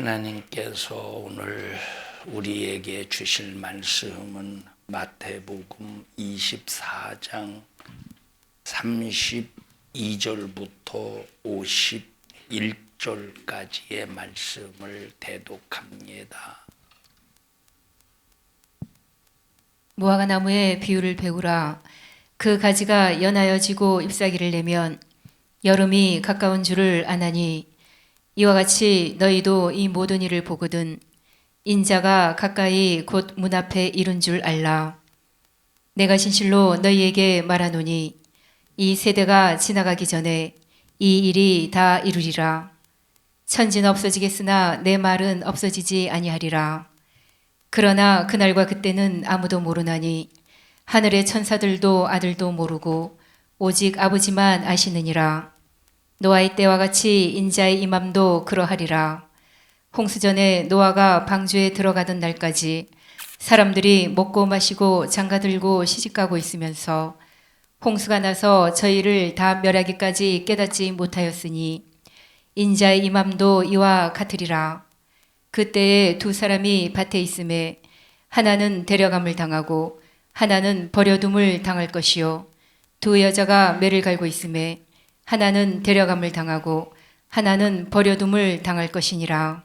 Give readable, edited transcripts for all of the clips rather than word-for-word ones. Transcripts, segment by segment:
하나님께서 오늘 우리에게 주실 말씀은 마태복음 24장 32절부터 51절까지의 말씀을 대독합니다. 무화과 나무에 비유를 배우라. 그 가지가 연하여 지고 잎사귀를 내면 여름이 가까운 줄을 아나니, 이와 같이 너희도 이 모든 일을 보거든 인자가 가까이 곧 문 앞에 이른 줄 알라. 내가 진실로 너희에게 말하노니 이 세대가 지나가기 전에 이 일이 다 이루리라. 천지는 없어지겠으나 내 말은 없어지지 아니하리라. 그러나 그날과 그때는 아무도 모르나니 하늘의 천사들도 아들도 모르고 오직 아버지만 아시느니라. 노아의 때와 같이 인자의 임함도 그러하리라. 홍수전에 노아가 방주에 들어가던 날까지 사람들이 먹고 마시고 장가들고 시집가고 있으면서 홍수가 나서 저희를 다 멸하기까지 깨닫지 못하였으니 인자의 임함도 이와 같으리라. 그때에 두 사람이 밭에 있음에 하나는 데려감을 당하고 하나는 버려둠을 당할 것이요, 두 여자가 매를 갈고 있음에 하나는 데려감을 당하고 하나는 버려둠을 당할 것이니라.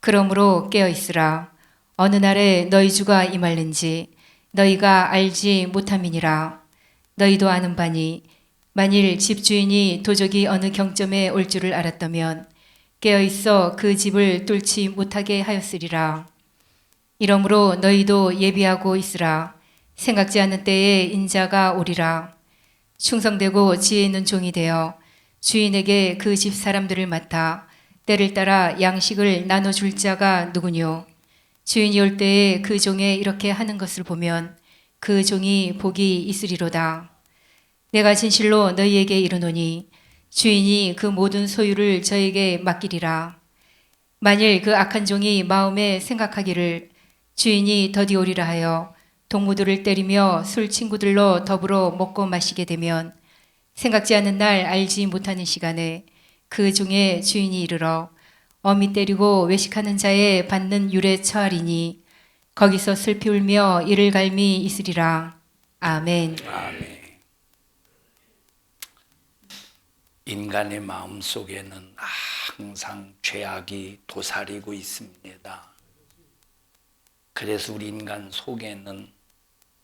그러므로 깨어있으라. 어느 날에 너희 주가 임할는지 너희가 알지 못함이니라. 너희도 아는 바니 만일 집주인이 도적이 어느 경점에 올 줄을 알았다면 깨어있어 그 집을 뚫지 못하게 하였으리라. 이러므로 너희도 예비하고 있으라. 생각지 않는 때에 인자가 오리라. 충성되고 지혜 있는 종이 되어 주인에게 그 집 사람들을 맡아 때를 따라 양식을 나눠줄 자가 누구뇨? 주인이 올 때에 그 종에 이렇게 하는 것을 보면 그 종이 복이 있으리로다. 내가 진실로 너희에게 이르노니 주인이 그 모든 소유를 저에게 맡기리라. 만일 그 악한 종이 마음에 생각하기를 주인이 더디 오리라 하여 동무들을 때리며 술 친구들로 더불어 먹고 마시게 되면 생각지 않는 날 알지 못하는 시간에 그 종의 주인이 이르러 어미 때리고 외식하는 자에 받는 율에 처하리니 거기서 슬피 울며 이를 갈미 있으리라. 아멘. 아멘. 인간의 마음 속에는 항상 죄악이 도사리고 있습니다. 그래서 우리 인간 속에는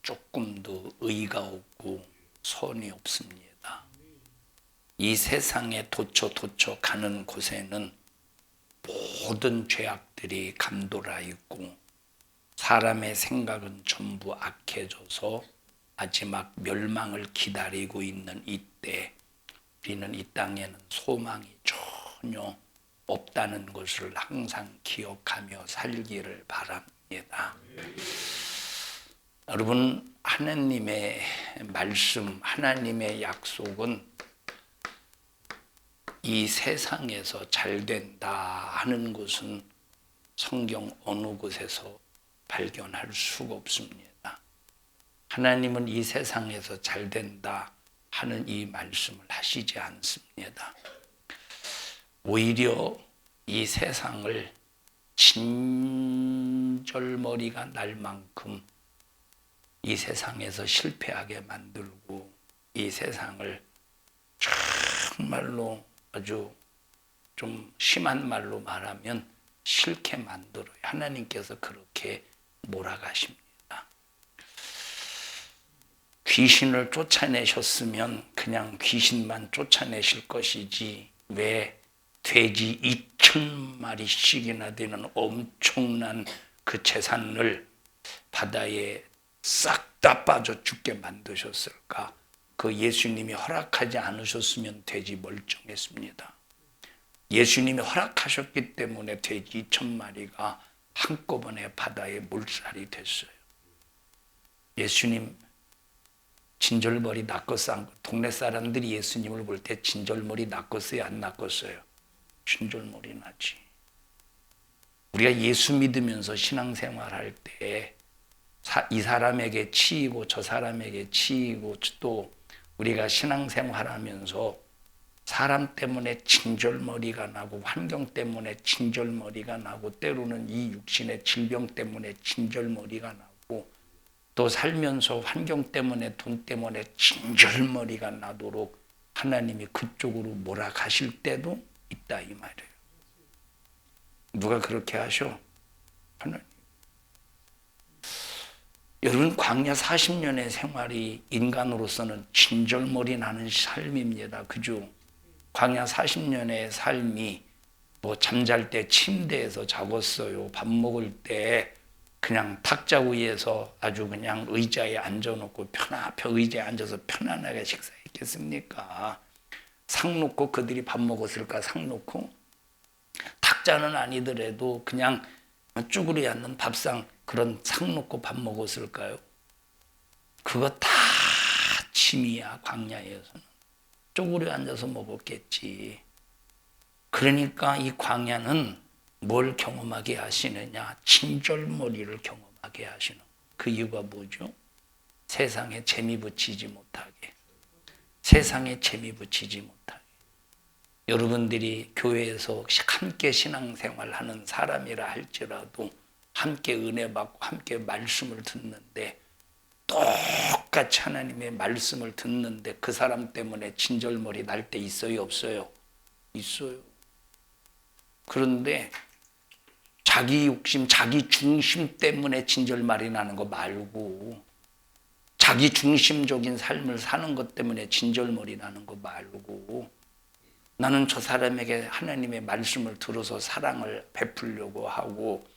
조금도 의가 없고 선이 없습니다. 이 세상에 도처 가는 곳에는 모든 죄악들이 감돌아 있고 사람의 생각은 전부 악해져서 마지막 멸망을 기다리고 있는 이때 우리는 이 땅에는 소망이 전혀 없다는 것을 항상 기억하며 살기를 바랍니다. 여러분, 하나님의 말씀, 하나님의 약속은 이 세상에서 잘 된다 하는 것은 성경 어느 곳에서 발견할 수가 없습니다. 하나님은 이 세상에서 잘 된다 하는 이 말씀을 하시지 않습니다. 오히려 이 세상을 진절머리가 날 만큼 이 세상에서 실패하게 만들고 이 세상을 정말로 아주 좀 심한 말로 말하면 싫게 만들어요. 하나님께서 그렇게 몰아가십니다. 귀신을 쫓아내셨으면 그냥 귀신만 쫓아내실 것이지 왜 돼지 2,000마리씩이나 되는 엄청난 그 재산을 바다에 싹 다 빠져 죽게 만드셨을까? 그 예수님이 허락하지 않으셨으면 돼지 멀쩡했습니다. 예수님이 허락하셨기 때문에 돼지 2,000마리가 한꺼번에 바다에 몰살이 됐어요. 예수님 진절머리 낚았어요? 동네 사람들이 예수님을 볼 때 진절머리 낚았어요? 안 낚았어요? 진절머리 나지. 우리가 예수 믿으면서 신앙생활할 때 이 사람에게 치이고 저 사람에게 치이고 또 우리가 신앙생활하면서 사람 때문에 진절머리가 나고 환경 때문에 진절머리가 나고 때로는 이 육신의 질병 때문에 진절머리가 나고 또 살면서 환경 때문에 돈 때문에 진절머리가 나도록 하나님이 그쪽으로 몰아가실 때도 있다 이 말이에요. 누가 그렇게 하셔? 하나님. 여러분 광야 40년의 생활이 인간으로서는 진절머리 나는 삶입니다. 그죠? 광야 40년의 삶이 뭐 잠잘 때 침대에서 자겠어요. 밥 먹을 때 그냥 탁자 위에서 아주 그냥 의자에 앉아놓고 의자에 앉아서 편안하게 식사했겠습니까? 상 놓고 그들이 밥 먹었을까? 상 놓고 탁자는 아니더라도 그냥 쭈그려 앉는 밥상 그런 상 놓고 밥 먹었을까요? 그거 다 침이야. 광야에서는 쪼그려 앉아서 먹었겠지. 그러니까 이 광야는 뭘 경험하게 하시느냐? 진절머리를 경험하게 하시는. 그 이유가 뭐죠? 세상에 재미 붙이지 못하게. 세상에 재미 붙이지 못하게. 여러분들이 교회에서 함께 신앙생활하는 사람이라 할지라도 함께 은혜 받고 함께 말씀을 듣는데 똑같이 하나님의 말씀을 듣는데 그 사람 때문에 진절머리 날 때 있어요? 없어요? 있어요. 그런데 자기 욕심, 자기 중심 때문에 진절머리 나는 거 말고 자기 중심적인 삶을 사는 것 때문에 진절머리 나는 거 말고 나는 저 사람에게 하나님의 말씀을 들어서 사랑을 베풀려고 하고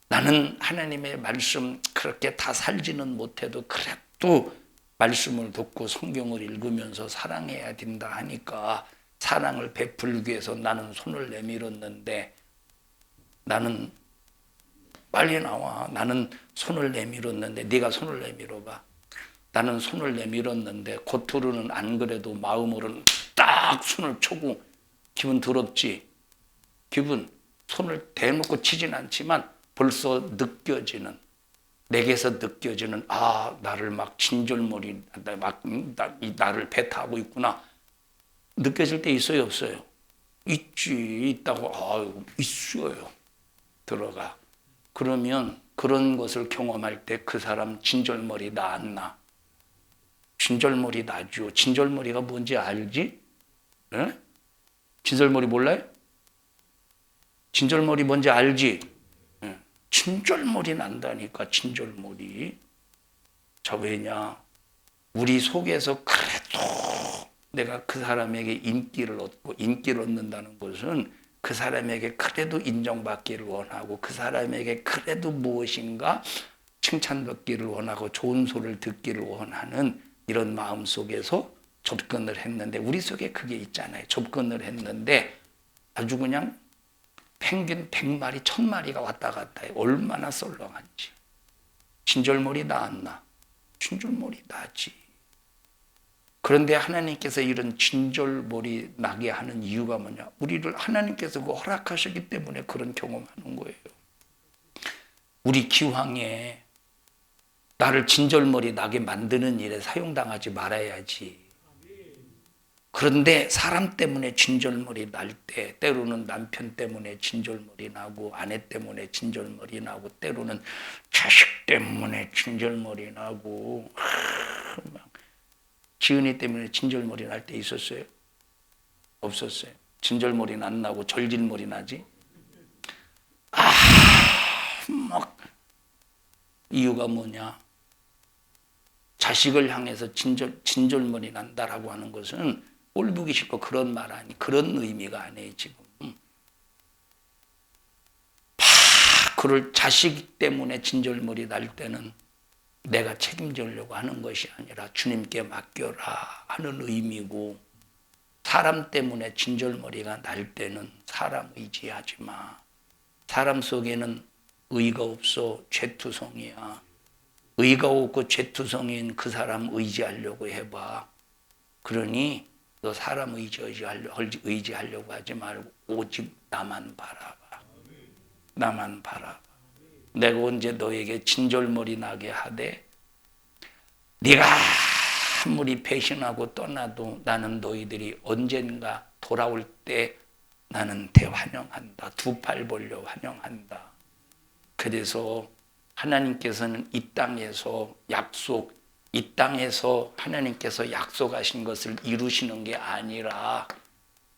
나는 하나님의 말씀 그렇게 다 살지는 못해도 그래도 말씀을 듣고 성경을 읽으면서 사랑해야 된다 하니까 사랑을 베풀기 위해서 나는 손을 내밀었는데 나는 빨리 나와. 나는 손을 내밀었는데 네가 손을 내밀어봐. 나는 손을 내밀었는데 겉으로는 안 그래도 마음으로는 딱 손을 쳐고 기분 더럽지. 기분 손을 대놓고 치진 않지만 벌써 느껴지는 내게서 느껴지는 나를 막 진절머리 막 나를 배타하고 있구나. 느껴질 때 있어요 없어요? 있지. 있다고. 있어요. 들어가. 그러면 그런 것을 경험할 때 그 사람 진절머리 나 안 나? 진절머리 나죠. 진절머리가 뭔지 알지? 네? 진절머리 몰라요? 진절머리 뭔지 알지? 네. 진절머리 난다니까. 진절머리. 자, 왜냐? 우리 속에서 그래도 내가 그 사람에게 인기를 얻고 인기를 얻는다는 것은 그 사람에게 그래도 인정받기를 원하고 그 사람에게 그래도 무엇인가 칭찬받기를 원하고 좋은 소리를 듣기를 원하는 이런 마음 속에서 접근을 했는데 우리 속에 그게 있잖아요. 접근을 했는데 아주 그냥 펭귄 100마리, 1000마리가 왔다 갔다 해. 얼마나 썰렁한지. 진절머리 나 안 나? 진절머리 나지. 그런데 하나님께서 이런 진절머리 나게 하는 이유가 뭐냐? 우리를 하나님께서 그 허락하셨기 때문에 그런 경험하는 거예요. 우리 기왕에 나를 진절머리 나게 만드는 일에 사용당하지 말아야지. 그런데 사람 때문에 진절머리 날 때, 때로는 남편 때문에 진절머리 나고 아내 때문에 진절머리 나고 때로는 자식 때문에 진절머리 나고 지은이 때문에 진절머리 날 때 있었어요? 없었어요. 진절머리는 안 나고 절질머리 나지? 막 이유가 뭐냐? 자식을 향해서 진절머리 난다라고 하는 것은 꼴 보기 싫고 그런 말 아니, 그런 의미가 아니에요 지금. 그를 자식 때문에 진절머리 날 때는 내가 책임지려고 하는 것이 아니라 주님께 맡겨라 하는 의미고, 사람 때문에 진절머리가 날 때는 사람 의지하지 마. 사람 속에는 의가 없어. 죄투성이야. 의가 없고 죄투성인 그 사람 의지하려고 해봐. 그러니 너 사람 의지하려고 하지 말고 오직 나만 바라봐. 나만 바라봐. 내가 언제 너에게 진절머리 나게 하되 네가 아무리 배신하고 떠나도 나는 너희들이 언젠가 돌아올 때 나는 대환영한다. 두 팔 벌려 환영한다. 그래서 하나님께서는 이 땅에서 하나님께서 약속하신 것을 이루시는 게 아니라,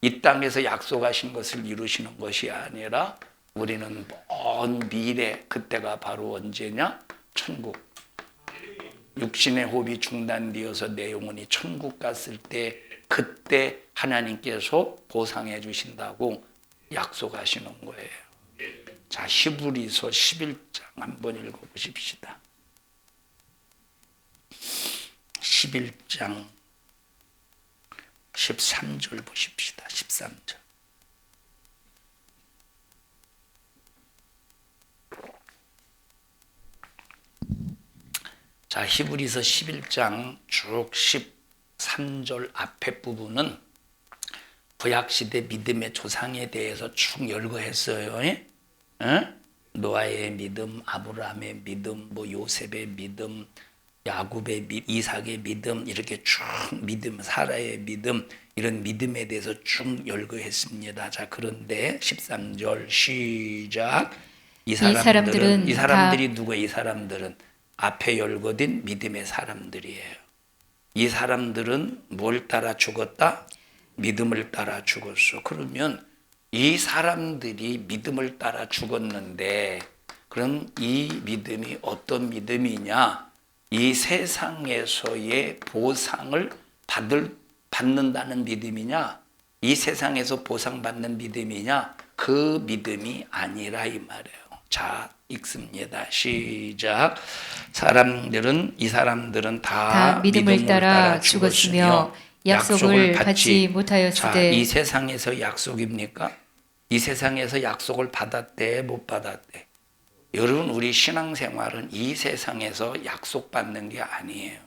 이 땅에서 약속하신 것을 이루시는 것이 아니라 우리는 먼 미래, 그때가 바로 언제냐? 천국. 육신의 호흡이 중단되어서 내 영혼이 천국 갔을 때, 그때 하나님께서 보상해 주신다고 약속하시는 거예요. 자, 히브리서 11장 한번 읽어보십시다. 11장 13절 보십시다. 13절. 자, 히브리서 11장 쭉 13절 앞에 부분은 구약시대 믿음의 조상에 대해서 쭉 열거했어요. 예? 노아의 믿음, 아브라함의 믿음, 요셉의 믿음, 야곱의 믿음, 이삭의 믿음, 이렇게 쭉 믿음, 사라의 믿음, 이런 믿음에 대해서 쭉 열거했습니다. 자, 그런데 13절 시작. 이 사람들이 누구예요? 이 사람들은 앞에 열거된 믿음의 사람들이에요. 이 사람들은 뭘 따라 죽었다? 믿음을 따라 죽었어. 그러면 이 사람들이 믿음을 따라 죽었는데, 그럼 이 믿음이 어떤 믿음이냐? 이 세상에서의 보상을 받는다는 믿음이냐? 이 세상에서 보상받는 믿음이냐? 그 믿음이 아니라 이 말이에요. 자, 읽습니다. 시작. 이 사람들은 다 믿음을 따라 죽었으며 약속을 받지 못하였으되. 자, 이 세상에서 약속입니까? 이 세상에서 약속을 받았대, 못 받았대? 여러분, 우리 신앙생활은 이 세상에서 약속받는 게 아니에요.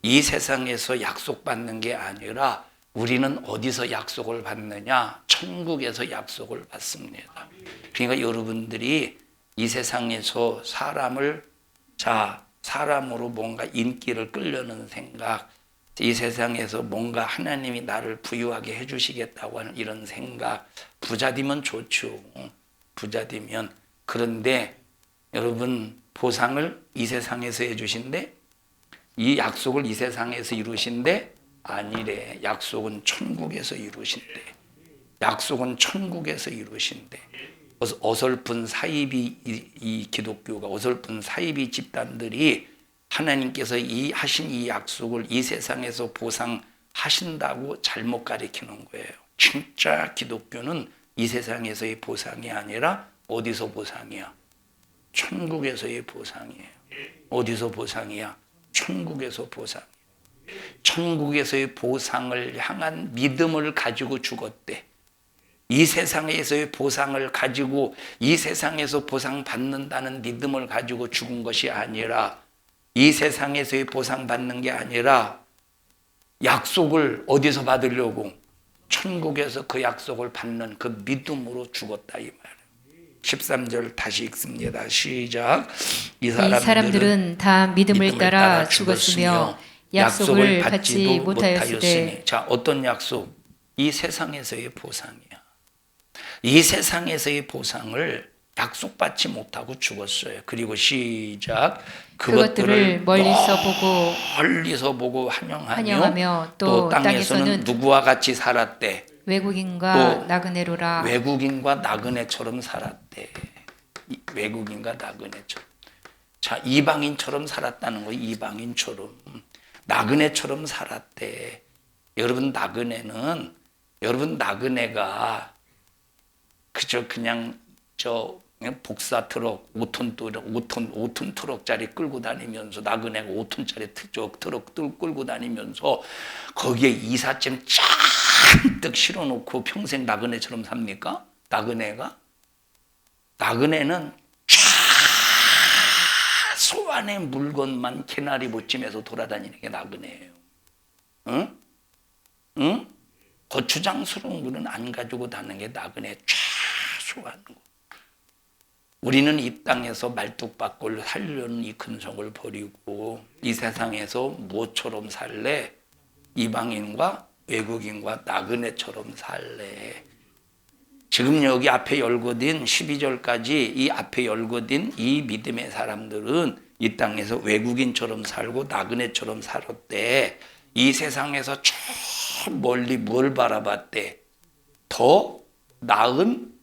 이 세상에서 약속받는 게 아니라 우리는 어디서 약속을 받느냐? 천국에서 약속을 받습니다. 그러니까 여러분들이 이 세상에서 사람으로 뭔가 인기를 끌려는 생각, 이 세상에서 뭔가 하나님이 나를 부유하게 해주시겠다고 하는 이런 생각, 부자되면 좋죠. 부자되면. 그런데 여러분, 보상을 이 세상에서 해주신대? 이 약속을 이 세상에서 이루신대? 아니래. 약속은 천국에서 이루신대. 약속은 천국에서 이루신대. 어설픈 사이비, 이 기독교가 어설픈 사이비 집단들이 하나님께서 하신 이 약속을 이 세상에서 보상하신다고 잘못 가르치는 거예요. 진짜 기독교는 이 세상에서의 보상이 아니라 어디서 보상이야? 천국에서의 보상이에요. 어디서 보상이야? 천국에서 보상. 천국에서의 보상을 향한 믿음을 가지고 죽었대. 이 세상에서의 보상을 가지고, 이 세상에서 보상받는다는 믿음을 가지고 죽은 것이 아니라, 이 세상에서의 보상받는 게 아니라 약속을 어디서 받으려고? 천국에서 그 약속을 받는 그 믿음으로 죽었다, 이 말이에요. 13절 다시 읽습니다. 시작. 이 사람들은 다 믿음을 따라 죽었으며 약속을 받지도 못하였으니. 자, 어떤 약속? 이 세상에서의 보상이야. 이 세상에서의 보상을 약속받지 못하고 죽었어요. 그리고 시작. 그것들을 멀리서 보고 환영하며 또 땅에서는 누구와 같이 살았대? 외국인과 나그네로라. 외국인과 나그네처럼 살았대. 외국인과 나그네처럼. 자, 이방인처럼 살았다는 거예요. 이방인처럼. 나그네처럼 살았대. 여러분, 나그네가 그저 그냥 복사 트럭 5톤 트럭짜리 끌고 다니면서, 나그네가 5톤짜리 트럭 끌고 다니면서 거기에 이삿짐 잔뜩 실어놓고 평생 나그네처럼 삽니까? 나그네는 최소한의 물건만 개나리 못짐에서 돌아다니는 게 나그네예요. 응? 거추장스러운 거는 안 가지고 다니는 게 나그네 최소한 거. 우리는 이 땅에서 말뚝박골 살려는 이 근성을 버리고 이 세상에서 무엇처럼 살래? 이방인과 외국인과 나그네처럼 살래. 지금 여기 앞에 열거된 12절까지 이 앞에 열거된 이 믿음의 사람들은 이 땅에서 외국인처럼 살고 나그네처럼 살았대. 이 세상에서 저 멀리 뭘 바라봤대? 더 나은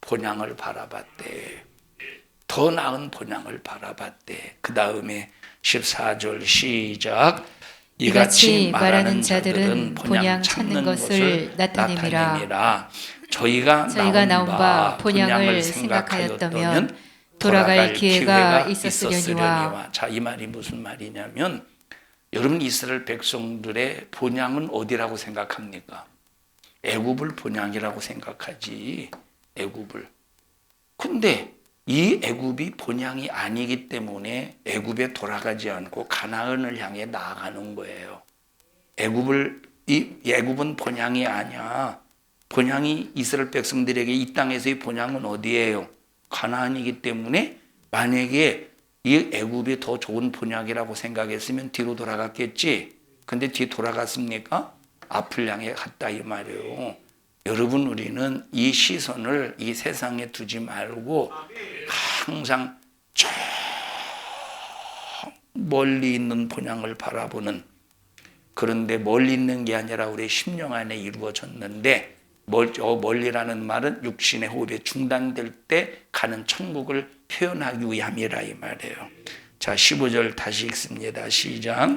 본향을 바라봤대. 더 나은 본향을 바라봤대. 그 다음에 14절 시작. 이같이 말하는 자들은 본향 찾는 것을 나타냄이라. 저희가 나온 바 본향을 생각하였다면 돌아갈 기회가 있었으려니와. 자, 이 말이 무슨 말이냐면 여러분 이스라엘 백성들의 본향은 어디라고 생각합니까? 애굽을 본향이라고 생각하지. 애굽을. 근데 이 애굽이 본향이 아니기 때문에 애굽에 돌아가지 않고 가나안을 향해 나아가는 거예요. 애굽은 본향이 아니야. 본향이 이스라엘 백성들에게 이 땅에서의 본향은 어디예요? 가나안이기 때문에 만약에 이 애굽이 더 좋은 본향이라고 생각했으면 뒤로 돌아갔겠지. 근데 뒤 돌아갔습니까? 앞을 향해 갔다 이 말이에요. 여러분 우리는 이 시선을 이 세상에 두지 말고 항상 저 멀리 있는 본향을 바라보는, 그런데 멀리 있는 게 아니라 우리 심령 안에 이루어졌는데 멀리라는 말은 육신의 호흡이 중단될 때 가는 천국을 표현하기 위함이라 이 말이에요. 자, 15절 다시 읽습니다. 시작.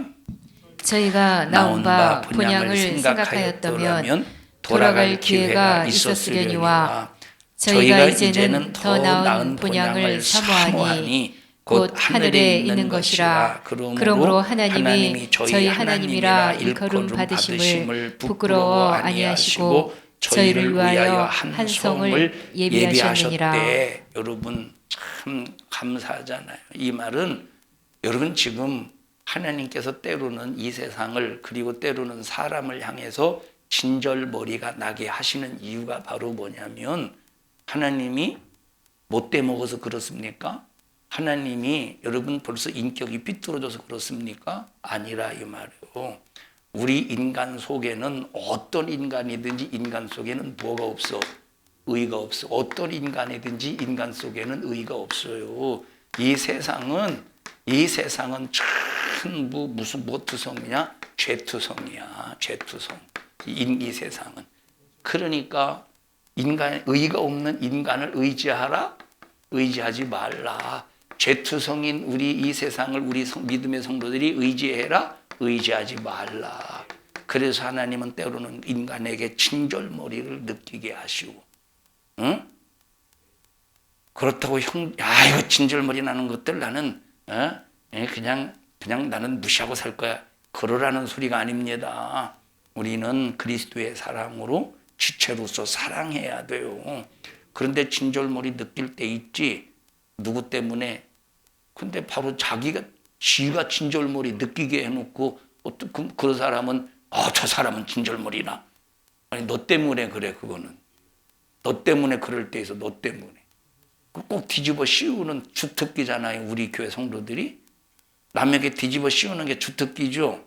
저희가 나온 바 본향을 생각하였다면 돌아갈 기회가 있었으려니와. 저희가 이제는 더 나은 본향을 사모하니 곧 하늘에 있는 것이라. 그러므로 하나님이 저희 하나님이라 일컬음 받으심을 부끄러워 아니하시고 저희를 위하여 한 성을 예비하셨느니라. 여러분 참 감사하잖아요. 이 말은 여러분 지금 하나님께서 때로는 이 세상을 그리고 때로는 사람을 향해서 진절머리가 나게 하시는 이유가 바로 뭐냐면 하나님이 못돼 먹어서 그렇습니까? 하나님이 여러분 벌써 인격이 삐뚤어져서 그렇습니까? 아니라 이 말이에요. 우리 인간 속에는 어떤 인간이든지 인간 속에는 뭐가 없어? 의가 없어. 어떤 인간이든지 인간 속에는 의가 없어요. 이 세상은 전부 무슨 뭐투성이냐? 죄투성이야. 죄투성. 이 세상은. 그러니까 의가 없는 인간을 의지하라? 의지하지 말라. 죄투성인 우리 이 세상을 우리 믿음의 성도들이 의지해라? 의지하지 말라. 그래서 하나님은 때로는 인간에게 친절머리를 느끼게 하시고, 응? 그렇다고 이거 친절머리 나는 것들 나는 그냥 나는 무시하고 살 거야. 그러라는 소리가 아닙니다. 우리는 그리스도의 사랑으로 지체로서 사랑해야 돼요. 그런데 친절머리 느낄 때 있지. 누구 때문에? 근데 바로 지가 친절머리 느끼게 해놓고 그런 사람은 저 사람은 친절머리나. 아니 너 때문에 그래. 그거는 너 때문에 그럴 때 있어. 너 때문에 꼭 뒤집어 씌우는 주특기잖아요. 우리 교회 성도들이 남에게 뒤집어 씌우는 게 주특기죠.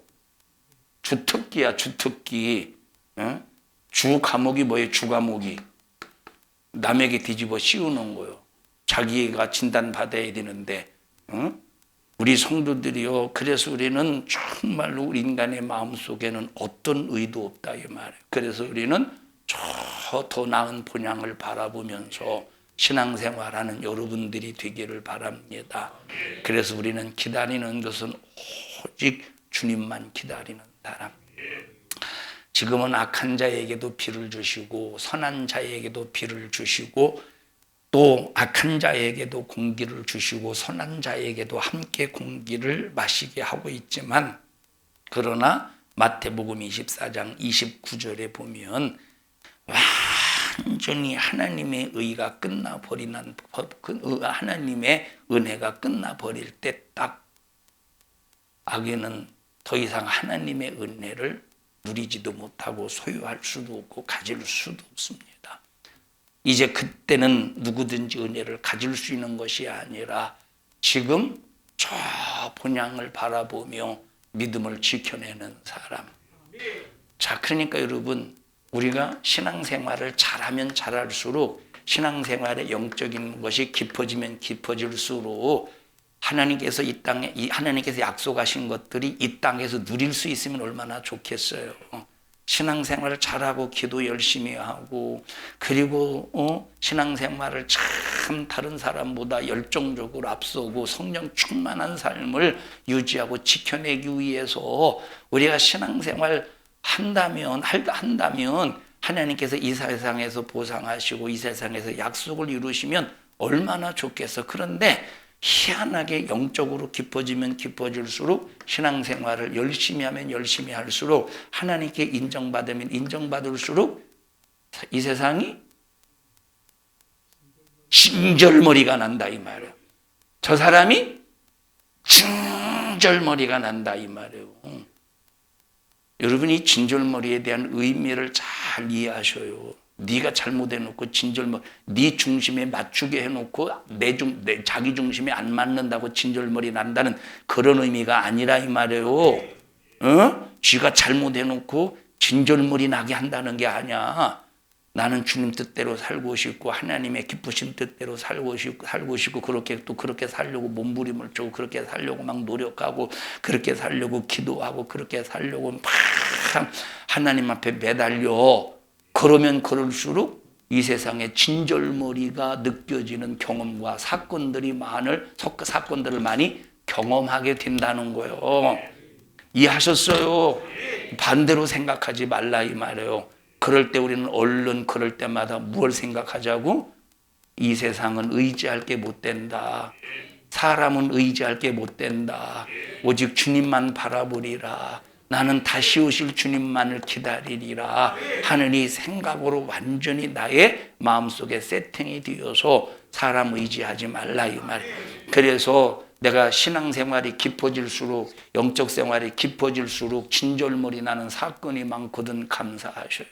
주특기야. 주특기. 응? 주 과목이 뭐예요? 주 과목이 남에게 뒤집어 씌우는 거요. 자기가 진단받아야 되는데, 응? 우리 성도들이요. 그래서 우리는 정말로 우리 인간의 마음속에는 어떤 의도 없다 이 말이에요. 그래서 우리는 저 더 나은 본향을 바라보면서 신앙생활하는 여러분들이 되기를 바랍니다. 그래서 우리는 기다리는 것은 오직 주님만 기다리는 사람. 지금은 악한 자에게도 비를 주시고 선한 자에게도 비를 주시고 또 악한 자에게도 공기를 주시고 선한 자에게도 함께 공기를 마시게 하고 있지만, 그러나 마태복음 24장 29절에 보면 완전히 하나님의 의가 끝나버리는 하나님의 은혜가 끝나버릴 때 딱 악인은 더 이상 하나님의 은혜를 누리지도 못하고 소유할 수도 없고 가질 수도 없습니다. 이제 그때는 누구든지 은혜를 가질 수 있는 것이 아니라 지금 저 본향을 바라보며 믿음을 지켜내는 사람. 자, 그러니까 여러분, 우리가 신앙생활을 잘하면 잘할수록, 신앙생활의 영적인 것이 깊어지면 깊어질수록 하나님께서 이 땅에, 하나님께서 약속하신 것들이 이 땅에서 누릴 수 있으면 얼마나 좋겠어요. 신앙생활을 잘하고 기도 열심히 하고, 그리고 신앙생활을 참 다른 사람보다 열정적으로 앞서고 성령 충만한 삶을 유지하고 지켜내기 위해서 우리가 신앙생활 한다면 하나님께서 이 세상에서 보상하시고 이 세상에서 약속을 이루시면 얼마나 좋겠어. 그런데 희한하게 영적으로 깊어지면 깊어질수록, 신앙생활을 열심히 하면 열심히 할수록, 하나님께 인정받으면 인정받을수록 이 세상이 진절머리가 난다 이 말이에요. 저 사람이 진절머리가 난다 이 말이에요. 여러분이 진절머리에 대한 의미를 잘 이해하셔요. 네가 잘못해놓고 진절머리, 네 중심에 맞추게 해놓고 내 자기 중심에 안 맞는다고 진절머리 난다는 그런 의미가 아니라 이 말이에요. 쥐가 잘못해놓고 진절머리 나게 한다는 게 아니야. 나는 주님 뜻대로 살고 싶고 하나님의 기쁘신 뜻대로 살고 싶고 그렇게 살려고 몸부림을 주고 그렇게 살려고 막 노력하고 그렇게 살려고 기도하고 그렇게 살려고 막 하나님 앞에 매달려. 그러면 그럴수록 이 세상에 진절머리가 느껴지는 경험과 사건들을 많이 경험하게 된다는 거예요. 이해하셨어요? 반대로 생각하지 말라 이 말이에요. 그럴 때 우리는 얼른 그럴 때마다 무엇을 생각하자고? 이 세상은 의지할 게 못 된다. 사람은 의지할 게 못 된다. 오직 주님만 바라보리라. 나는 다시 오실 주님만을 기다리리라 하는 이 생각으로 완전히 나의 마음속에 세팅이 되어서 사람 의지하지 말라 이 말이에요. 그래서 내가 신앙생활이 깊어질수록, 영적 생활이 깊어질수록 진절머리 나는 사건이 많거든. 감사하셔요.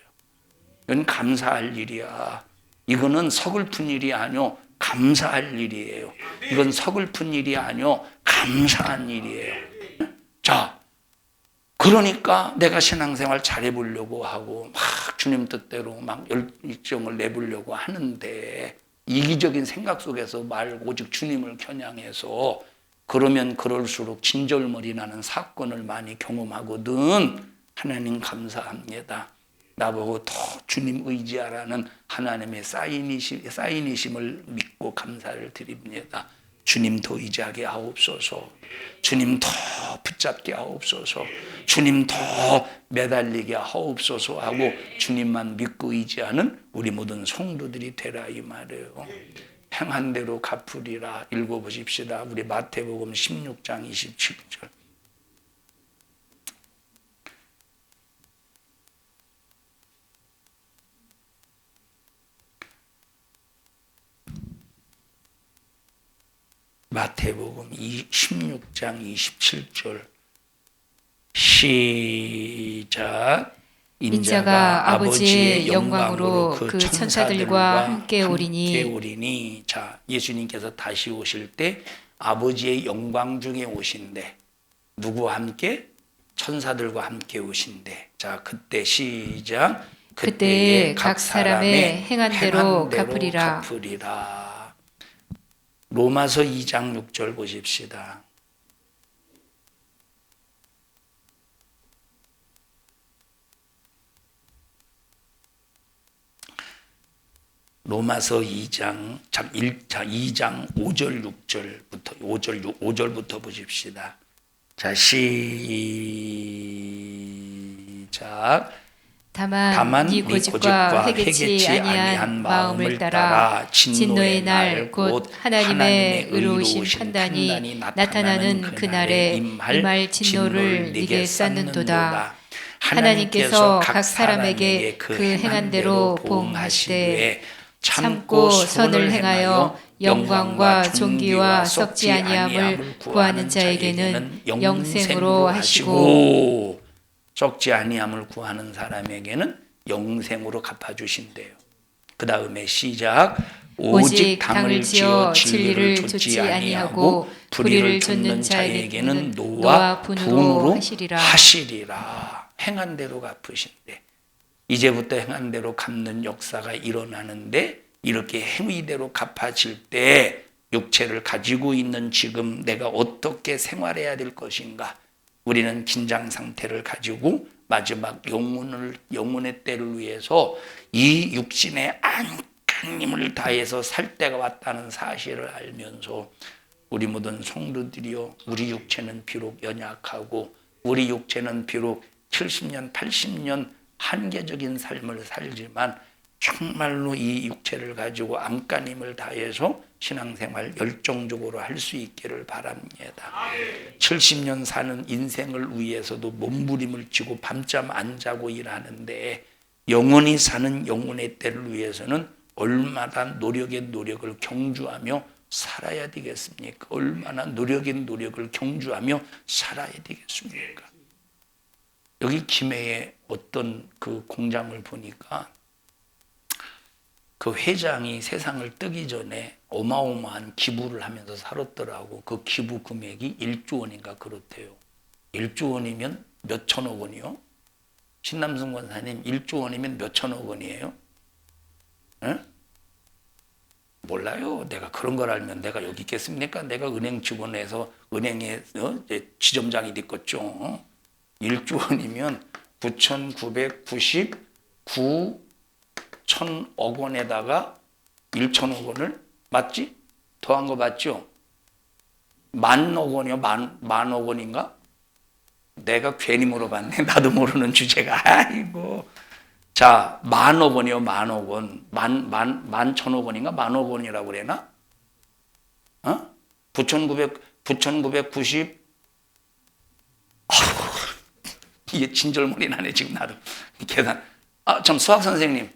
이건 감사할 일이야. 이거는 서글픈 일이 아니요 감사할 일이에요. 이건 서글픈 일이 아니요 감사한 일이에요. 자, 그러니까 내가 신앙생활 잘해보려고 하고 막 주님 뜻대로 막 열정을 내보려고 하는데 이기적인 생각 속에서 말고 오직 주님을 겨냥해서 그러면 그럴수록 진절머리 나는 사건을 많이 경험하거든. 하나님 감사합니다. 나보고 더 주님 의지하라는 하나님의 사인이심을 믿고 감사를 드립니다. 주님 더 의지하게 하옵소서. 주님 더 붙잡게 하옵소서. 주님 더 매달리게 하옵소서 하고 주님만 믿고 의지하는 우리 모든 성도들이 되라 이 말이에요. 행한 대로 갚으리라. 읽어보십시다. 우리 마태복음 16장 27절. 마태복음 16장 27절 시작. 인자가 아버지의 영광으로 그 천사들과 함께 오리니. 자, 예수님께서 다시 오실 때 아버지의 영광 중에 오신대. 누구와 함께? 천사들과 함께 오신대. 자, 그때 시작. 그때에 각 사람의 행한 대로 갚으리라. 로마서 2장 6절 보십시다. 로마서 2장 5절 6절부터 5절부터 보십시다. 자, 시작. 다만 네 고집과 회개치 아니한 마음을 따라 진노의 날 곧 하나님의 의로우신 판단이 나타나는 그날에 임할 진노를 네게 쌓는도다. 하나님께서 각 사람에게 그 행한 대로 보응하시되 참고 선을 행하여 영광과 존귀와 썩지 아니함을 구하는 자에게는 영생으로 하시고, 썩지 아니함을 구하는 사람에게는 영생으로 갚아주신대요. 그 다음에 시작. 오직 당을 지어 진리를 좇지 아니하고 불의를 좇는 자에게는 노와 분으로 하시리라. 행한 대로 갚으신대. 이제부터 행한 대로 갚는 역사가 일어나는데, 이렇게 행위대로 갚아질 때 육체를 가지고 있는 지금 내가 어떻게 생활해야 될 것인가. 우리는 긴장 상태를 가지고 마지막 영혼의 때를 위해서 이 육신의 안간힘을 다해서 살 때가 왔다는 사실을 알면서, 우리 모든 성도들이여, 우리 육체는 비록 연약하고 우리 육체는 비록 70년 80년 한계적인 삶을 살지만 정말로 이 육체를 가지고 안간힘을 다해서 신앙생활 열정적으로 할 수 있기를 바랍니다. 70년 사는 인생을 위해서도 몸부림을 치고 밤잠 안 자고 일하는데, 영원히 사는 영혼의 때를 위해서는 얼마나 노력의 노력을 경주하며 살아야 되겠습니까? 얼마나 노력의 노력을 경주하며 살아야 되겠습니까? 여기 김해에 어떤 그 공장을 보니까 그 회장이 세상을 뜨기 전에 어마어마한 기부를 하면서 살았더라고. 그 기부 금액이 1조 원인가 그렇대요. 1조 원이면 몇 천억 원이요? 신남승 권사님, 1조 원이면 몇 천억 원이에요? 응? 몰라요. 내가 그런 걸 알면 내가 여기 있겠습니까? 내가 은행 직원에서 은행에 지점장이 됐겠죠. 1조 원이면 9,999 천억 원에다가 1천억 원을 맞지? 더한 거 맞죠? 만억 원이요? 만억 원인가? 내가 괜히 물어봤네. 나도 모르는 주제가. 아이고. 자, 만억 원이요? 만억 원. 만천억 원인가? 만억 원이라고 그래나? 9,990 이게 진절머리 나네 지금 나도. 계산. 참 수학 선생님.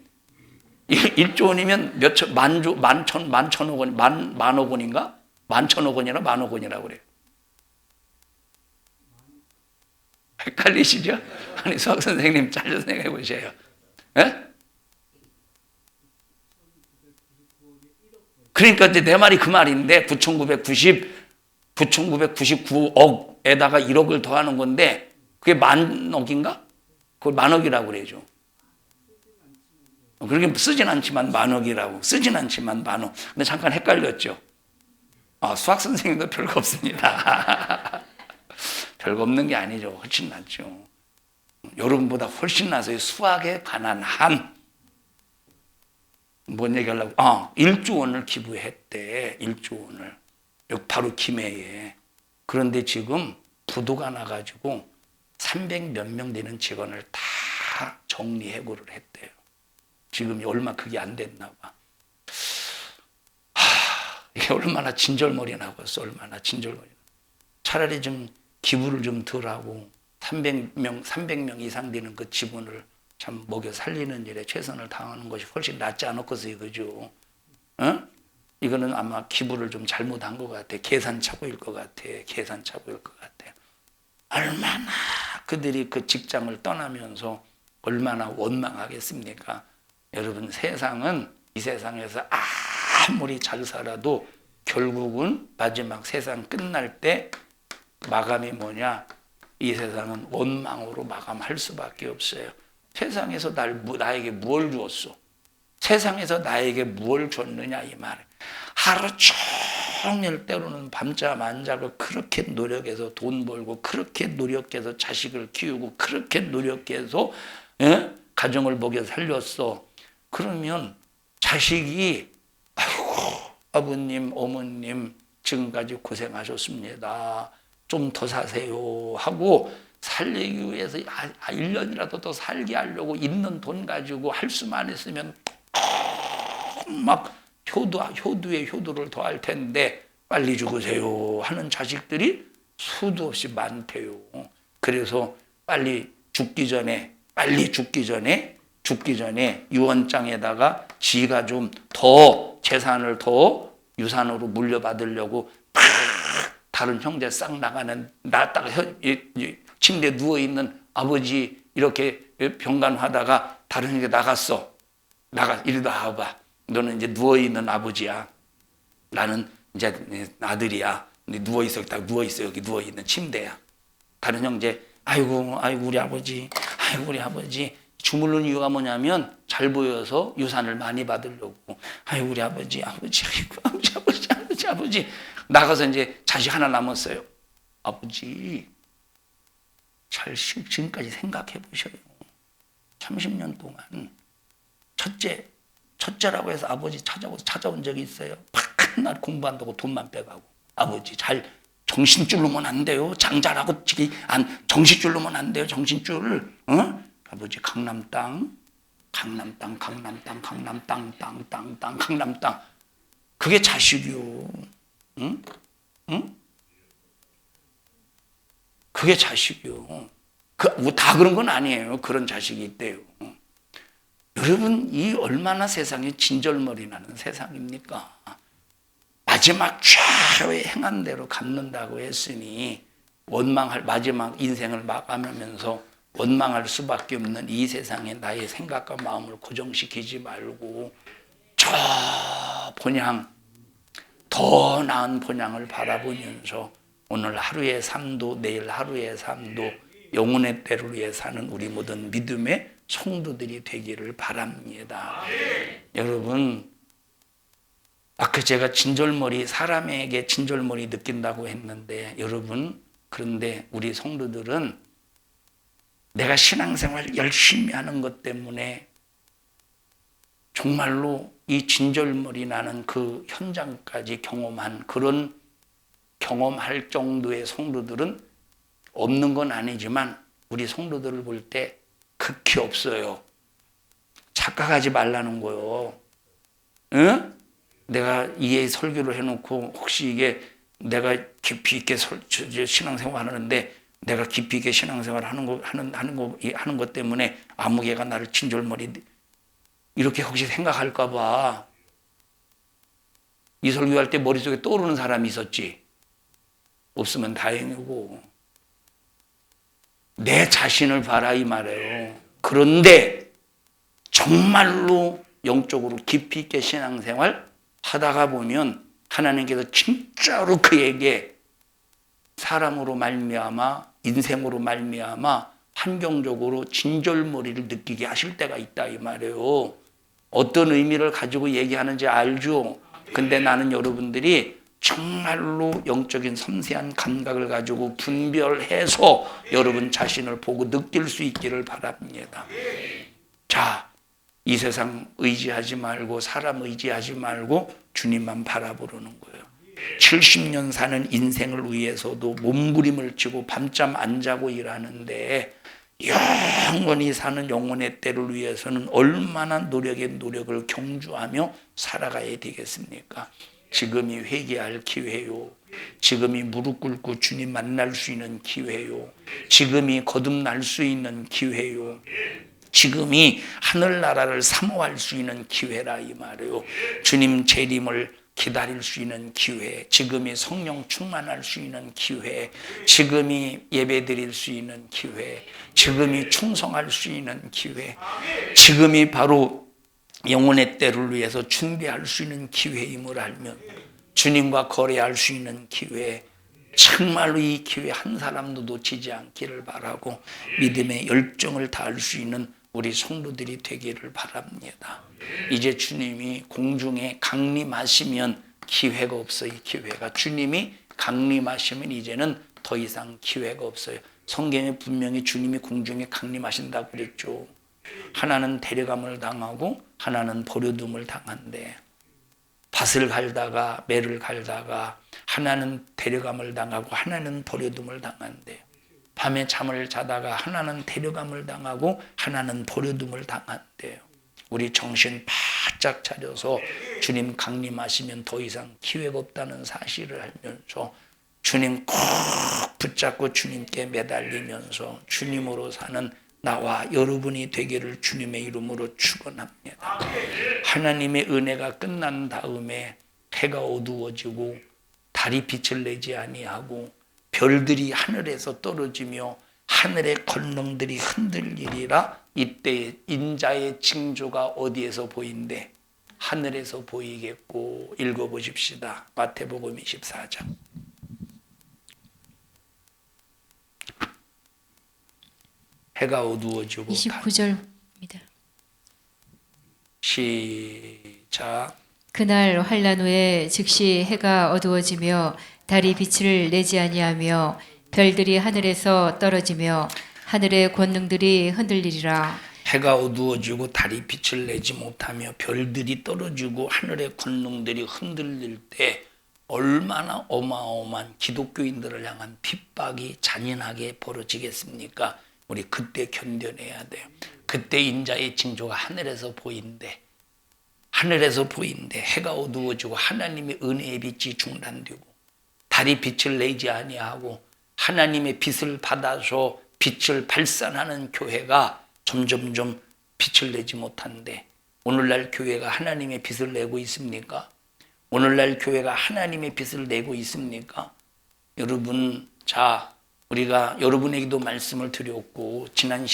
1조 원이면 만천억 원, 만억 원인가? 만천억 원이나 만억 원이라고 그래요. 헷갈리시죠? 아니, 수학 선생님 잘 생각해 보세요. 예? 그러니까 이제 내 말이 그 말인데, 9,999억에다가 1억을 더하는 건데, 그게 만억인가? 그걸 만억이라고 그래죠. 그렇게 쓰진 않지만 만억이라고. 쓰진 않지만 만억. 근데 잠깐 헷갈렸죠. 수학 선생님도 별거 없습니다. 별거 없는 게 아니죠. 훨씬 낫죠. 여러분보다 훨씬 나서요. 수학에 관한 뭔 얘기하려고? 1조 원을 기부했대. 1조 원을. 여기 바로 김해에. 그런데 지금 부도가 나가지고 300몇 명 되는 직원을 다 정리해고를 했대요. 지금 얼마 그게 안 됐나 봐. 이게 얼마나 진절머리 나겠어. 얼마나 진절머리. 차라리 좀 기부를 좀 덜 하고 300명 이상 되는 그 직원을 참 먹여 살리는 일에 최선을 다하는 것이 훨씬 낫지 않았겠어요. 그죠? 이거는 아마 기부를 좀 잘못한 것 같아. 계산착오일 것 같아. 계산착오일 것 같아. 얼마나 그들이 그 직장을 떠나면서 얼마나 원망하겠습니까? 여러분, 세상은 이 세상에서 아무리 잘 살아도 결국은 마지막 세상 끝날 때 마감이 뭐냐? 이 세상은 원망으로 마감할 수밖에 없어요. 세상에서 나에게 무엇을 주었어? 세상에서 나에게 무엇을 줬느냐 이 말이에요. 하루 종일 때로는 밤잠 안 자고 그렇게 노력해서 돈 벌고 그렇게 노력해서 자식을 키우고 그렇게 노력해서 가정을 먹여 살렸어. 그러면 자식이 아이고 아버님 어머님 지금까지 고생하셨습니다. 좀 더 사세요 하고 살리기 위해서 1년이라도 더 살게 하려고 있는 돈 가지고 할 수만 있으면 막 효도에 효도를 더할 텐데 빨리 죽으세요 하는 자식들이 수도 없이 많대요. 그래서 빨리 죽기 전에 유언장에다가 지가 좀 더 재산을 더 유산으로 물려받으려고 다른 형제 싹 나가는 딱 침대에 누워있는 아버지 이렇게 병간하다가 다른 형제 나갔어. 이리 나와봐. 너는 이제 누워있는 아버지야. 나는 이제 아들이야. 근데 누워있어. 딱 누워있어. 여기 누워있는 침대야. 다른 형제, 아이고 우리 아버지, 아이고 우리 아버지. 주무르는 이유가 뭐냐면 잘 보여서 유산을 많이 받으려고. 아이고 우리 아버지, 아이고 아버지. 나가서 이제 자식 하나 남았어요. 아버지, 지금까지 생각해 보셔요. 30년 동안 첫째라고 해서 아버지 찾아온 적이 있어요. 맨날 공부한다고 돈만 빼가고. 아버지 잘 정신줄 놓으면 안 돼요. 장자라고 정신줄 놓으면 안 돼요. 정신줄. 아버지 강남 땅. 그게 자식이요. 응? 그게 자식이요. 다 그런 건 아니에요. 그런 자식이 있대요. 여러분, 이 얼마나 세상이 진절머리 나는 세상입니까? 마지막 최후의 행한 대로 갚는다고 했으니 마지막 인생을 마감하면서 원망할 수밖에 없는 이 세상에 나의 생각과 마음을 고정시키지 말고 저 본향, 더 나은 본향을 바라보면서 오늘 하루의 삶도 내일 하루의 삶도 영혼의 때를 위해 사는 우리 모든 믿음의 성도들이 되기를 바랍니다. 여러분, 아까 제가 사람에게 진절머리 느낀다고 했는데, 여러분, 그런데 우리 성도들은 내가 신앙생활 열심히 하는 것 때문에 정말로 이 진절머리 나는 그 현장까지 경험할 정도의 성도들은 없는 건 아니지만 우리 성도들을 볼 때 극히 없어요. 착각하지 말라는 거요. 응? 내가 이에 설교를 해놓고 혹시 이게 내가 깊이 있게 신앙생활 하는데 내가 깊이 있게 신앙생활 하는 것 때문에 아무개가 나를 진절머리 이렇게 혹시 생각할까 봐 이 설교할 때 머릿속에 떠오르는 사람이 있었지. 없으면 다행이고 내 자신을 봐라 이 말이에요. 그런데 정말로 영적으로 깊이 있게 신앙생활 하다가 보면 하나님께서 진짜로 그에게 사람으로 말미암아 인생으로 말미암아 환경적으로 진절머리를 느끼게 하실 때가 있다 이 말이에요. 어떤 의미를 가지고 얘기하는지 알죠? 근데 나는 여러분들이 정말로 영적인 섬세한 감각을 가지고 분별해서 여러분 자신을 보고 느낄 수 있기를 바랍니다. 자, 이 세상 의지하지 말고 사람 의지하지 말고 주님만 바라보려는 거예요. 70년 사는 인생을 위해서도 몸부림을 치고 밤잠 안 자고 일하는데 영원히 사는 영혼의 때를 위해서는 얼마나 노력을 경주하며 살아가야 되겠습니까? 지금이 회개할 기회요. 지금이 무릎 꿇고 주님 만날 수 있는 기회요. 지금이 거듭날 수 있는 기회요. 지금이 하늘나라를 사모할 수 있는 기회라 이 말이에요. 주님 재림을 기다릴 수 있는 기회, 지금이 성령 충만할 수 있는 기회, 지금이 예배드릴 수 있는 기회, 지금이 충성할 수 있는 기회, 지금이 바로 영혼의 때를 위해서 준비할 수 있는 기회임을 알면 주님과 거래할 수 있는 기회, 정말로 이 기회 한 사람도 놓치지 않기를 바라고 믿음의 열정을 다할 수 있는 우리 성도들이 되기를 바랍니다. 이제 주님이 공중에 강림하시면 기회가 없어요. 기회가 주님이 강림하시면 이제는 더 이상 기회가 없어요. 성경에 분명히 주님이 공중에 강림하신다고 그랬죠. 하나는 데려감을 당하고 하나는 버려둠을 당한대. 밭을 갈다가 매를 갈다가 하나는 데려감을 당하고 하나는 버려둠을 당한대. 밤에 잠을 자다가 하나는 데려감을 당하고 하나는 버려둠을 당한대요. 우리 정신 바짝 차려서 주님 강림하시면 더 이상 기회가 없다는 사실을 알면서 주님 꼭 붙잡고 주님께 매달리면서 주님으로 사는 나와 여러분이 되기를 주님의 이름으로 축원합니다. 하나님의 은혜가 끝난 다음에 해가 어두워지고 달이 빛을 내지 아니하고 별들이 하늘에서 떨어지며 하늘의 권능들이 흔들리리라. 이때 인자의 징조가 어디에서 보인대? 하늘에서 보이겠고. 읽어보십시다. 마태복음 24장. 해가 어두워지고 29절입니다. 시작. 그날 환란 후에 즉시 해가 어두워지며 달이 빛을 내지 아니하며 별들이 하늘에서 떨어지며 하늘의 권능들이 흔들리리라. 해가 어두워지고 달이 빛을 내지 못하며 별들이 떨어지고 하늘의 권능들이 흔들릴 때 얼마나 어마어마한 기독교인들을 향한 핍박이 잔인하게 벌어지겠습니까? 우리 그때 견뎌내야 돼요. 그때 인자의 징조가 하늘에서 보인대. 하늘에서 보인대. 해가 어두워지고 하나님의 은혜의 빛이 중단되고 달이 빛을 내지 아니하고 하나님의 빛을 받아서 빛을 발산하는 교회가 점점점 빛을 내지 못한데, 오늘날 교회가 하나님의 빛을 내고 있습니까? 오늘날 교회가 하나님의 빛을 내고 있습니까? 여러분, 자, 우리가 여러분에게도 말씀을 드렸고 지난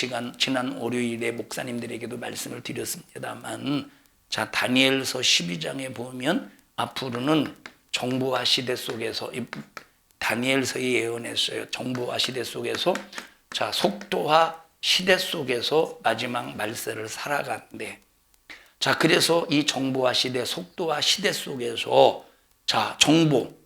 월요일에 목사님들에게도 말씀을 드렸습니다만, 자, 다니엘서 12장에 보면 앞으로는 정보화 시대 속에서, 다니엘서에 예언했어요. 정보화 시대 속에서, 자, 속도화 시대 속에서 마지막 말세를 살아간대. 자, 그래서 이 정보화 시대, 속도화 시대 속에서, 자, 정보,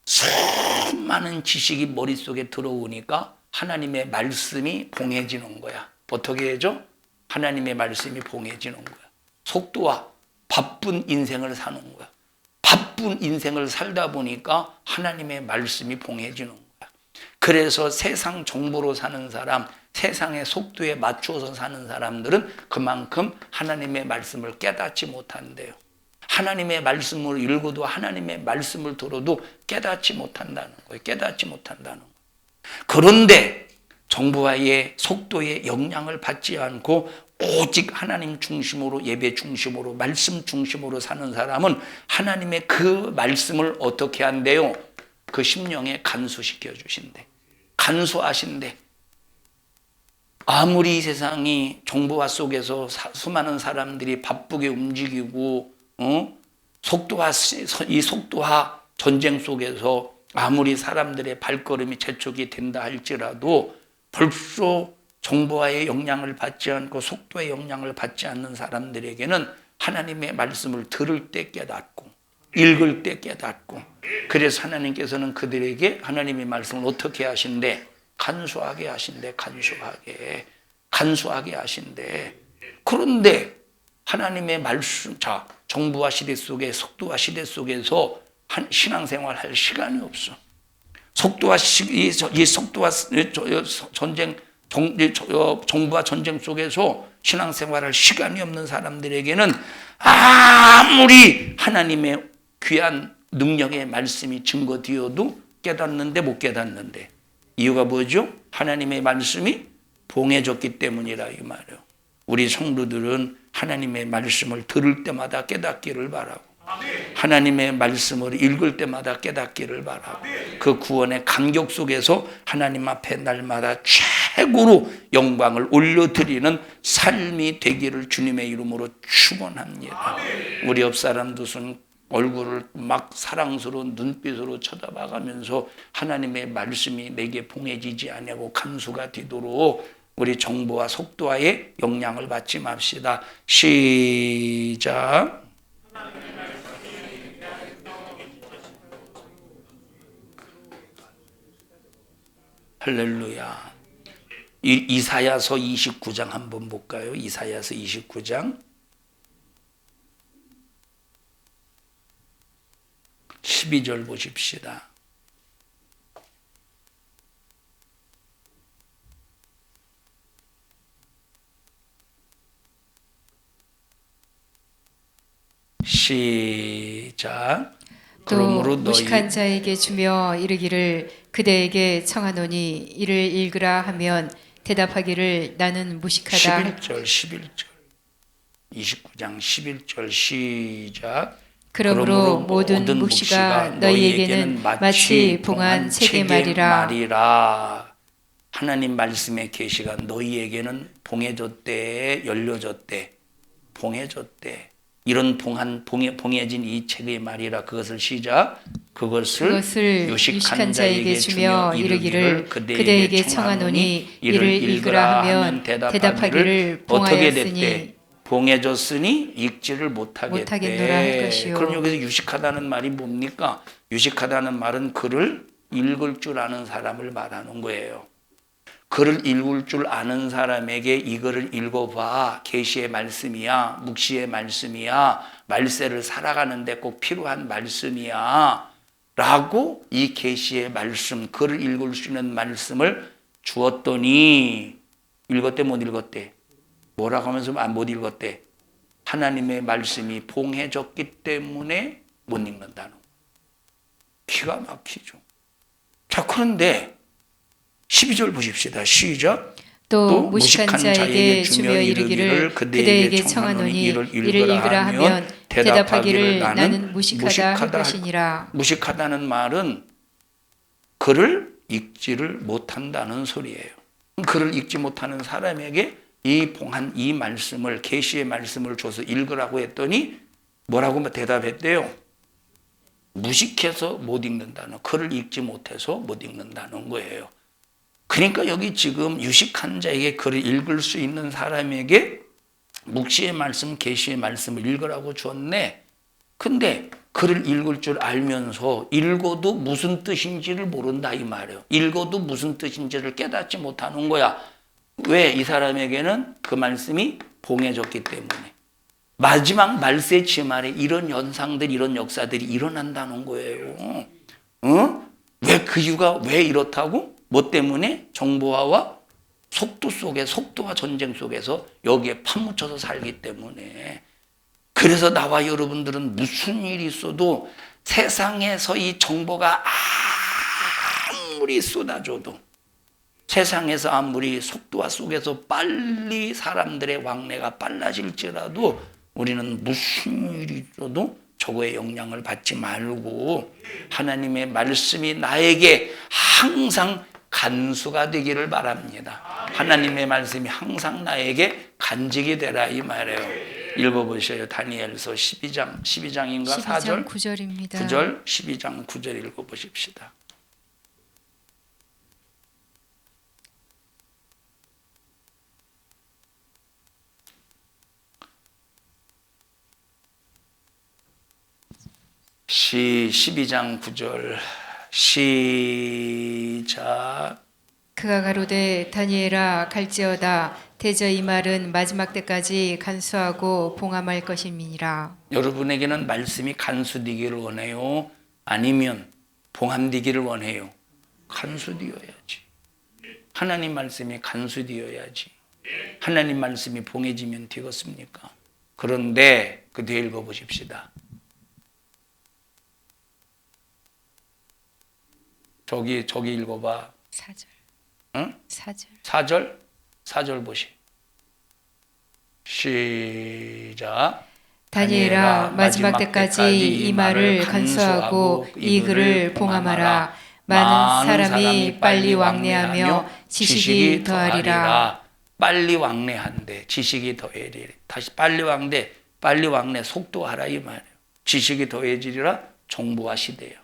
수많은 지식이 머릿속에 들어오니까 하나님의 말씀이 봉해지는 거야. 어떻게 해죠? 하나님의 말씀이 봉해지는 거야. 속도화, 바쁜 인생을 사는 거야. 바쁜 인생을 살다 보니까 하나님의 말씀이 봉해지는 거야. 그래서 세상 정보로 사는 사람, 세상의 속도에 맞추어서 사는 사람들은 그만큼 하나님의 말씀을 깨닫지 못한대요. 하나님의 말씀을 읽어도 하나님의 말씀을 들어도 깨닫지 못한다는 거예요. 깨닫지 못한다는 거예요. 그런데 정보와의 속도에 영향을 받지 않고 오직 하나님 중심으로, 예배 중심으로, 말씀 중심으로 사는 사람은 하나님의 그 말씀을 어떻게 한대요? 그 심령에 간수시켜 주신대. 간수하신대. 아무리 이 세상이 정보화 속에서 수많은 사람들이 바쁘게 움직이고, 이 속도화 전쟁 속에서 아무리 사람들의 발걸음이 재촉이 된다 할지라도 벌써 정보화의 영향을 받지 않고 속도의 영향을 받지 않는 사람들에게는 하나님의 말씀을 들을 때 깨닫고 읽을 때 깨닫고, 그래서 하나님께서는 그들에게 하나님의 말씀을 어떻게 하신대? 간수하게 하신대. 간수하게 하신대. 그런데 하나님의 말씀, 자, 정부화 시대 속에, 속도화 시대 속에서 신앙생활 할 시간이 없어. 이 속도화 전쟁, 정부와 전쟁 속에서 신앙생활할 시간이 없는 사람들에게는 아무리 하나님의 귀한 능력의 말씀이 증거되어도 깨닫는데 못 깨닫는데, 이유가 뭐죠? 하나님의 말씀이 봉해졌기 때문이라 이 말이에요. 우리 성도들은 하나님의 말씀을 들을 때마다 깨닫기를 바라고, 하나님의 말씀을 읽을 때마다 깨닫기를 바라고, 그 구원의 감격 속에서 하나님 앞에 날마다 최고로 영광을 올려드리는 삶이 되기를 주님의 이름으로 축원합니다. 우리 옆 사람들은 얼굴을 막 사랑스러운 눈빛으로 쳐다봐가면서 하나님의 말씀이 내게 봉해지지 아니하고 감수가 되도록 우리 정보와 속도와의 영향을 받지 맙시다. 시작. 할렐루야. 이사야서 29장 한번 볼까요? 이사야서 29장 12절 보십시다. 시작. 또 무식한 자에게 주며 이르기를 그대에게 청하노니 이를 읽으라 하면 대답하기를 나는 무식하다. 11절 29장 11절 시작. 그러므로 모든 묵시가 너희에게는 마치 봉한 책의 말이라. 하나님 말씀의 계시가 너희에게는 봉해졌대, 열려졌대, 봉해졌대. 이런 봉해진 이 책의 말이라. 그것을 시작. 그것을 유식한 자에게 주며 이르기를 그대에게 청하노니 이를 읽으라 하면 대답하기를 어떻게 됐대? 봉해졌으니 읽지를 못하겠노라 할 것이요. 그럼 여기서 유식하다는 말이 뭡니까? 유식하다는 말은 글을 읽을 줄 아는 사람을 말하는 거예요. 글을 읽을 줄 아는 사람에게 이거를 읽어봐. 계시의 말씀이야. 묵시의 말씀이야. 말세를 살아가는데 꼭 필요한 말씀이야. 라고 이 계시의 말씀, 글을 읽을 수 있는 말씀을 주었더니 읽었대 못 읽었대? 뭐라고 하면서 못 읽었대? 하나님의 말씀이 봉해졌기 때문에 못 읽는다는 거예요. 기가 막히죠. 자, 그런데 12절 보십시다. 시작. 또 무식한 자에게 주며 이르기를 그대에게 청하노니 이를 읽으라 하면 대답하기를 나는 무식하다 할 것이니라. 무식하다는 말은 글을 읽지를 못한다는 소리예요. 글을 읽지 못하는 사람에게 이 봉한 이 말씀을, 계시의 말씀을 줘서 읽으라고 했더니 뭐라고 대답했대요? 무식해서 못 읽는다는, 글을 읽지 못해서 못 읽는다는 거예요. 그러니까 여기 지금 유식한 자에게 글을 읽을 수 있는 사람에게 묵시의 말씀, 계시의 말씀을 읽으라고 줬네. 근데 글을 읽을 줄 알면서 읽어도 무슨 뜻인지를 모른다 이 말이에요. 읽어도 무슨 뜻인지를 깨닫지 못하는 거야. 왜? 이 사람에게는 그 말씀이 봉해졌기 때문에. 마지막 말세 지말에 이런 현상들, 이런 역사들이 일어난다는 거예요. 왜 그 이유가 왜 이렇다고? 뭐 때문에? 정보화와 속도 속에, 속도와 전쟁 속에서 여기에 파묻혀서 살기 때문에. 그래서 나와 여러분들은 무슨 일이 있어도 세상에서 이 정보가 아무리 쏟아져도, 세상에서 아무리 속도와 속에서 빨리 사람들의 왕래가 빨라질지라도 우리는 무슨 일이 있어도 저거에 영향을 받지 말고 하나님의 말씀이 나에게 항상 간수가 되기를 바랍니다. 하나님의 말씀이 항상 나에게 간직이 되라 이 말이에요. 읽어보셔요. 다니엘서 12장인가 4절? 9절입니다. 9절, 12장 9절 읽어보십시다. 시 12장 9절 시작. 그가 가로되 다니엘아 갈지어다 대저 이 말은 마지막 때까지 간수하고 봉함할 것임이니라. 여러분에게는 말씀이 간수되기를 원해요? 아니면 봉함되기를 원해요? 간수되어야지. 하나님 말씀이 간수되어야지. 하나님 말씀이 봉해지면 되겠습니까? 그런데 그 뒤에 읽어보십시다. 저기 읽어봐. 4절. 응? 4절. 4절 보시. 시작. 다니엘아 마지막 때까지 이 말을 간수하고 이 글을 봉함하라. 많은 사람이 빨리 왕래하며 지식이 더하리라. 빨리 왕래한대. 지식이 더해지리라. 다시 빨리 왕래 속도하라 이 말이에요. 지식이 더해지리라. 정보화 시대예요.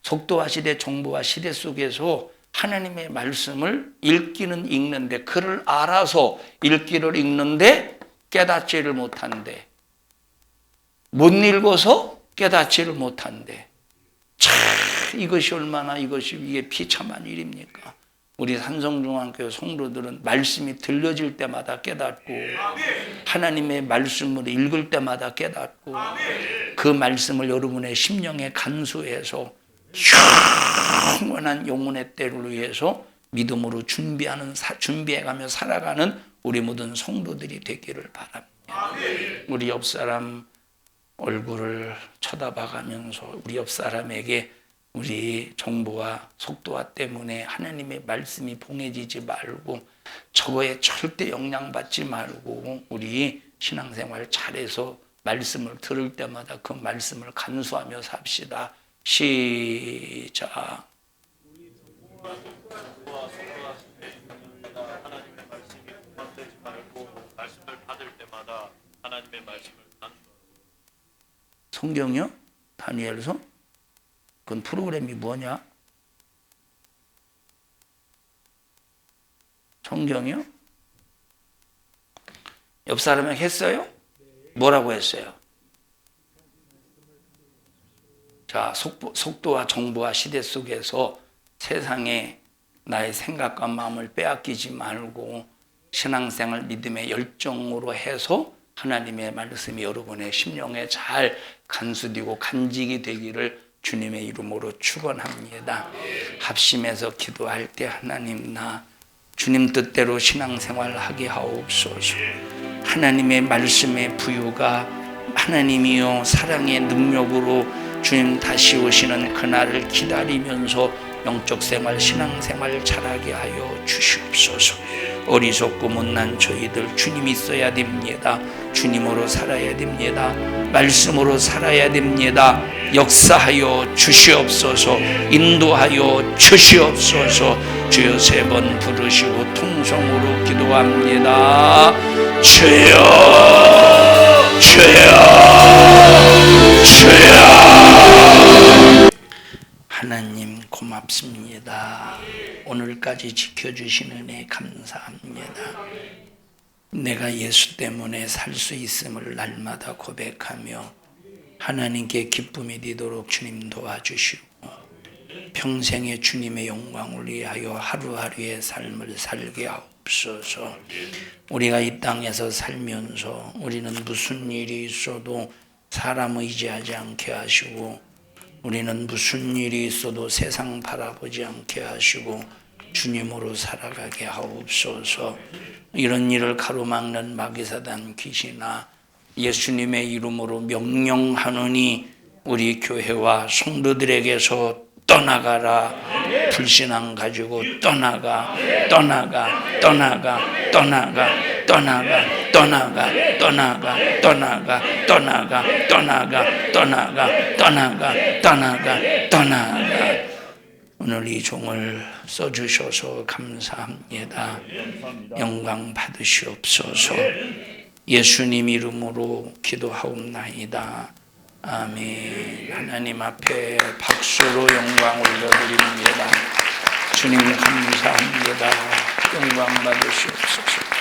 속도화 시대, 정보화 시대 속에서 하나님의 말씀을 읽기는 읽는데, 글을 알아서 읽기를 읽는데 깨닫지를 못한대. 못 읽어서 깨닫지를 못한대. 참 이것이 얼마나 이게 비참한 일입니까? 우리 산성중앙교회 성도들은 말씀이 들려질 때마다 깨닫고 하나님의 말씀을 읽을 때마다 깨닫고 그 말씀을 여러분의 심령에 간수해서 영원한 영혼의 때를 위해서 믿음으로 준비해가며 살아가는 우리 모든 성도들이 되기를 바랍니다. 우리 옆 사람 얼굴을 쳐다봐가면서 우리 옆 사람에게 우리 정보와 속도와 때문에 하나님의 말씀이 봉해지지 말고 저거에 절대 영향받지 말고 우리 신앙생활 잘해서 말씀을 들을 때마다 그 말씀을 간수하며 삽시다. 시작. 하나님의 말씀을 강조하고 성경이요? 다니엘서? 그건 프로그램이 뭐냐? 성경이요? 옆 사람이 했어요? 뭐라고 했어요? 자, 속도와 정보와 시대 속에서 세상에 나의 생각과 마음을 빼앗기지 말고 신앙생활 믿음의 열정으로 해서 하나님의 말씀이 여러분의 심령에 잘 간수되고 간직이 되기를 주님의 이름으로 축원합니다. 합심해서 기도할 때 하나님 나 주님 뜻대로 신앙생활 하게 하옵소서. 하나님의 말씀의 부유가 하나님이요 사랑의 능력으로 주님 다시 오시는 그날을 기다리면서 영적 생활, 신앙생활 잘하게 하여 주시옵소서. 어리석고 못난 저희들 주님 있어야 됩니다. 주님으로 살아야 됩니다. 말씀으로 살아야 됩니다. 역사하여 주시옵소서. 인도하여 주시옵소서. 주여 3번 부르시고 통성으로 기도합니다. 주여 주여 주여. 하나님 고맙습니다. 오늘까지 지켜주신 은혜 감사합니다. 내가 예수 때문에 살 수 있음을 날마다 고백하며 하나님께 기쁨이 되도록 주님 도와주시고 평생에 주님의 영광을 위하여 하루하루의 삶을 살게 하옵소서. 우리가 이 땅에서 살면서 우리는 무슨 일이 있어도 사람 의지하지 않게 하시고 우리는 무슨 일이 있어도 세상 바라보지 않게 하시고 주님으로 살아가게 하옵소서. 이런 일을 가로막는 마귀사단 귀신아 예수님의 이름으로 명령하노니 우리 교회와 성도들에게서 떠나가라. 불신앙 가지고 떠나가 떠나가 떠나가 떠나가 떠나가 떠나가 떠나가 떠나가 떠나가 떠나가 떠나가 떠나가 떠나가 떠나가. 오늘 이 종을 써주셔서 감사합니다. 영광 받으시옵소서. 예수님 이름으로 기도하옵나이다. 아멘. 하나님 앞에 박수로 영광 올려드립니다. 주님 감사합니다. 영광 받으시옵소서.